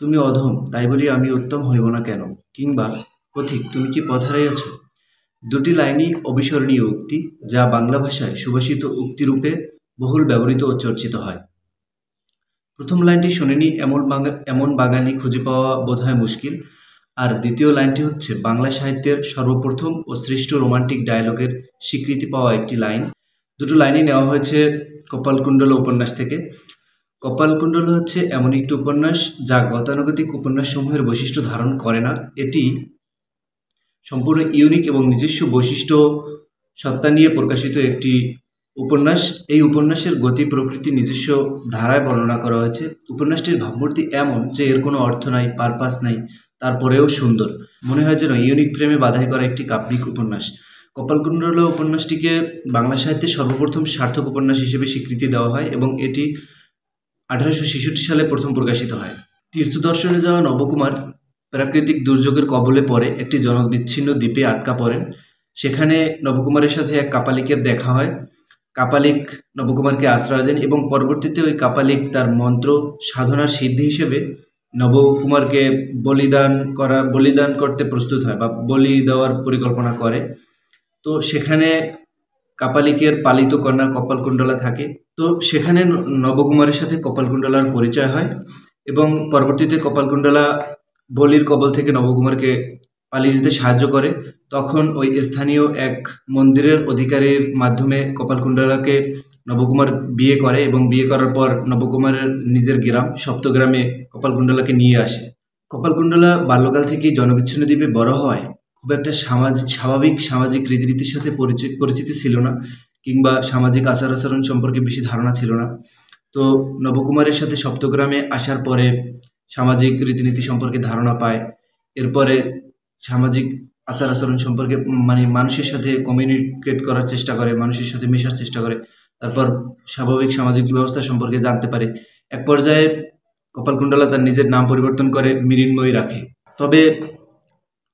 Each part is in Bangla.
তুমি অধম, তাই বলি আমি উত্তম হইব না কেন? কিংবা পথিক, তুমি কি পথ হারাইয়াছ? দুটি লাইনই অবিস্মরণীয় উক্তি, যা বাংলা ভাষায় সুভাষিত উক্তিরূপে বহুল ব্যবহৃত ও চর্চিত হয়। প্রথম লাইনটি শোনেনি এমন বাঙালি খুঁজে পাওয়া বোধহয় মুশকিল। আর দ্বিতীয় লাইনটি হচ্ছে বাংলা সাহিত্যের সর্বপ্রথম ও শ্রেষ্ঠ রোমান্টিক ডায়ালগের স্বীকৃতি পাওয়া একটি লাইন। দুটো লাইনই নেওয়া হয়েছে কপালকুণ্ডলা উপন্যাস থেকে। কপালকুণ্ডলা হচ্ছে এমন একটি উপন্যাস যা গতানুগতিক উপন্যাসসমূহের বৈশিষ্ট্য ধারণ করে না। এটি সম্পূর্ণ ইউনিক এবং নিজস্ব বৈশিষ্ট্য সত্তা নিয়ে প্রকাশিত একটি উপন্যাস। এই উপন্যাসের গতি প্রকৃতি নিজস্ব ধারায় বর্ণনা করা হয়েছে। উপন্যাসটির ভাবমূর্তি এমন যে এর কোনো অর্থ নাই, পারপাস নাই, তারপরেও সুন্দর। মনে হয় যেন ইউনিক প্রেমে বাধাই করা একটি কাব্যিক উপন্যাস। কপালকুণ্ডলা উপন্যাসটিকে বাংলা সাহিত্যের সর্বপ্রথম সার্থক উপন্যাস হিসেবে স্বীকৃতি দেওয়া হয় এবং এটি 1866 সালে প্রথম প্রকাশিত হয়। তীর্থদর্শনে যাওয়া নবকুমার প্রাকৃতিক দুর্যোগের কবলে পড়ে একটি জনবিচ্ছিন্ন দ্বীপে আটকা পড়েন। সেখানে নবকুমারের সাথে এক কাপালিকের দেখা হয়। কাপালিক নবকুমারকে আশ্রয় দেন এবং পরবর্তীতে ওই কাপালিক তার মন্ত্র সাধনার সিদ্ধি হিসেবে নবকুমারকে বলিদান করতে প্রস্তুত হয় বা বলি দেওয়ার পরিকল্পনা করে। তো সেখানে কাপালিকের পালিত কন্যা কপালকুণ্ডলা থাকে। তো সেখানে নবকুমারের সাথে কপালকুণ্ডলার পরিচয় হয় এবং পরবর্তীতে কপালকুণ্ডলা বলির কবল থেকে নবকুমারকে পালিয়ে যেতে সাহায্য করে। তখন ওই স্থানীয় এক মন্দিরের অধিকারীর মাধ্যমে কপালকুণ্ডলাকে নবকুমার বিয়ে করে এবং বিয়ে করার পর নবকুমারের নিজের গ্রাম সপ্তগ্রামে কপালকুণ্ডলাকে নিয়ে আসে। কপালকুণ্ডলা বাল্যকাল থেকেই জনবিচ্ছিন্ন দ্বীপে বড় হওয়ায় খুব একটা স্বাভাবিক সামাজিক রীতিনীতির সাথে পরিচিতি ছিল না, কিংবা সামাজিক আচার আচরণ সম্পর্কে বেশি ধারণা ছিল না। তো নবকুমারের সাথে সপ্তগ্রামে আসার পরে সামাজিক রীতিনীতি সম্পর্কে ধারণা পায়। এরপরে সামাজিক আচার আচরণ সম্পর্কে মানুষের সাথে কমিউনিকেট করার চেষ্টা করে, মানুষের সাথে মেশার চেষ্টা করে। তারপর স্বাভাবিক সামাজিক ব্যবস্থা সম্পর্কে জানতে পারে। এক পর্যায়ে কপালকুণ্ডলা তার নিজের নাম পরিবর্তন করে মৃন্ময়ী রাখে। তবে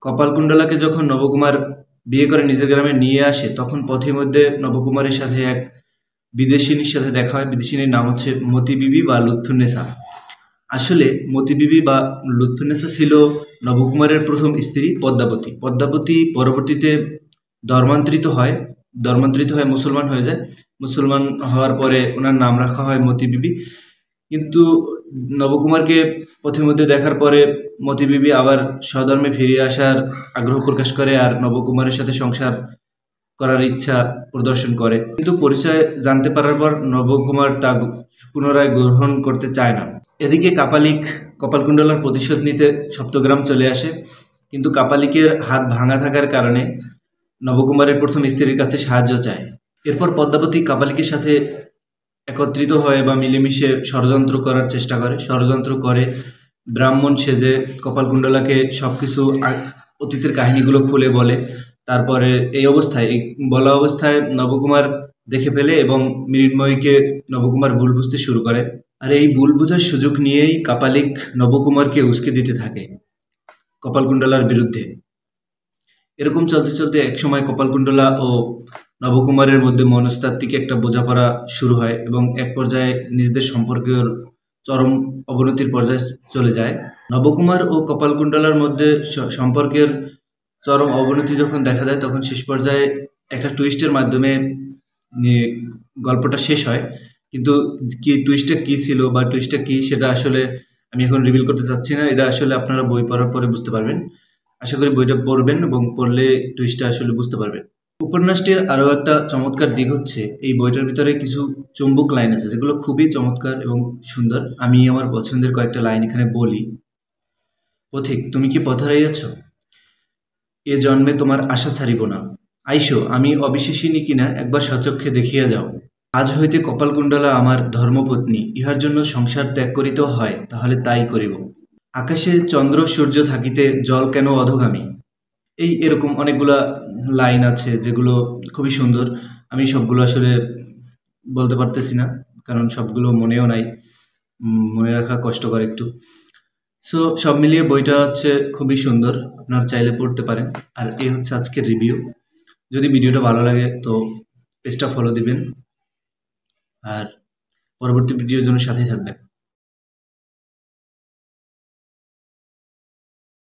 কপালকুণ্ডলাকে যখন নবকুমার বিয়ে করে নিজের গ্রামে নিয়ে আসে, তখন পথের মধ্যে নবকুমারের সাথে এক বিদেশিনীর সাথে দেখা হয়। বিদেশিনীর নাম হচ্ছে মতি বিবি বা লুৎফুন্নেসা। আসলে মতি বিবি বা লুৎফুন্নেসা ছিল নবকুমারের প্রথম স্ত্রী পদ্মাবতী। পদ্মাবতী পরবর্তীতে ধর্মান্তরিত হয়ে মুসলমান হয়ে যায়। মুসলমান হওয়ার পরে ওনার নাম রাখা হয় মতি বিবি। কিন্তু নবকুমারকে পথের মধ্যে দেখার পরে মতি বিবি আবার স্বধর্মে ফিরে আসার আগ্রহ প্রকাশ করে আর নবকুমারের সাথে সংসার করার ইচ্ছা প্রদর্শন করে। কিন্তু পরিচয় জানতে পারার পর নবকুমার তা পুনরায় গ্রহণ করতে চায় না। এদিকে কাপালিক কপালকুণ্ডলার প্রতিশোধ নিতে সপ্তগ্রাম চলে আসে, কিন্তু কাপালিকের হাত ভাঙা থাকার কারণে নবকুমারের প্রথম স্ত্রীর কাছে সাহায্য চায়। এরপর পদ্মাবতী কাপালিকের সাথে একত্রিত হয় বা মিলেমিশে ষড়যন্ত্র করার চেষ্টা করে। ষড়যন্ত্র করে ব্রাহ্মণ সেজে কপালকুণ্ডলাকে সবকিছু অতীতের কাহিনীগুলো খুলে বলে। তারপরে এই বলা অবস্থায় নবকুমার দেখে ফেলে এবং মৃন্ময়ীকে নবকুমার ভুল বুঝতে শুরু করে। আর এই ভুল বোঝার সুযোগ নিয়েই কাপালিক নবকুমারকে উস্কে দিতে থাকে কপালকুণ্ডলার বিরুদ্ধে। এরকম চলতে চলতে একসময় কপালকুণ্ডলা ও নবকুমারের মধ্যে মনস্তাত্ত্বিক একটা বোঝাপড়া শুরু হয় এবং এক পর্যায়ে নিজেদের সম্পর্কের চরম অবনতির পর্যায়ে চলে যায়। নবকুমার ও কপালকুণ্ডলার মধ্যে সম্পর্কের চরম অবনতি যখন দেখা দেয়, তখন শেষ পর্যায়ে একটা টুইস্টের মাধ্যমে গল্পটা শেষ হয়। কিন্তু টুইস্টটা কী ছিল বা টুইস্টটা কী সেটা আসলে আমি এখন রিভিল করতে চাচ্ছি না। এটা আসলে আপনারা বই পড়ার পরে বুঝতে পারবেন। আশা করি বইটা পড়বেন এবং পড়লে টুইস্টটা আসলে বুঝতে পারবেন। উপন্যাসটির আরও একটা চমৎকার দিক হচ্ছে এই বইটার ভিতরে কিছু চুম্বক লাইন আছে যেগুলো খুবই চমৎকার এবং সুন্দর। আমি আমার পছন্দের কয়েকটা লাইন এখানে বলি। পথিক, তুমি কি পথ হারাইয়াছ? এ জন্মে তোমার আশা ছাড়িব না। আইসো, আমি অবিশ্বাসিনী কিনা একবার স্বচক্ষে দেখিয়া যাও। আজ হইতে কপালকুণ্ডলা আমার ধর্মপত্নী, ইহার জন্য সংসার ত্যাগ করিতেও হয়, তাহলে তাই করিব। আকাশে চন্দ্র সূর্য থাকিতে জল কেন অধোগামী। এরকম অনেকগুলা লাইন আছে যেগুলো খুবই সুন্দর। আমি সবগুলো আসলে বলতে পারতেছি না, কারণ সবগুলো মনেও নাই, মনে রাখা কষ্টকর একটু। সো সব মিলিয়ে বইটা হচ্ছে খুবই সুন্দর, আপনারা চাইলে পড়তে পারেন। আর এই হচ্ছে আজকের রিভিউ। যদি ভিডিওটা ভালো লাগে তো পেজটা ফলো দিবেন আর পরবর্তী ভিডিওর জন্য সাথেই থাকবেন।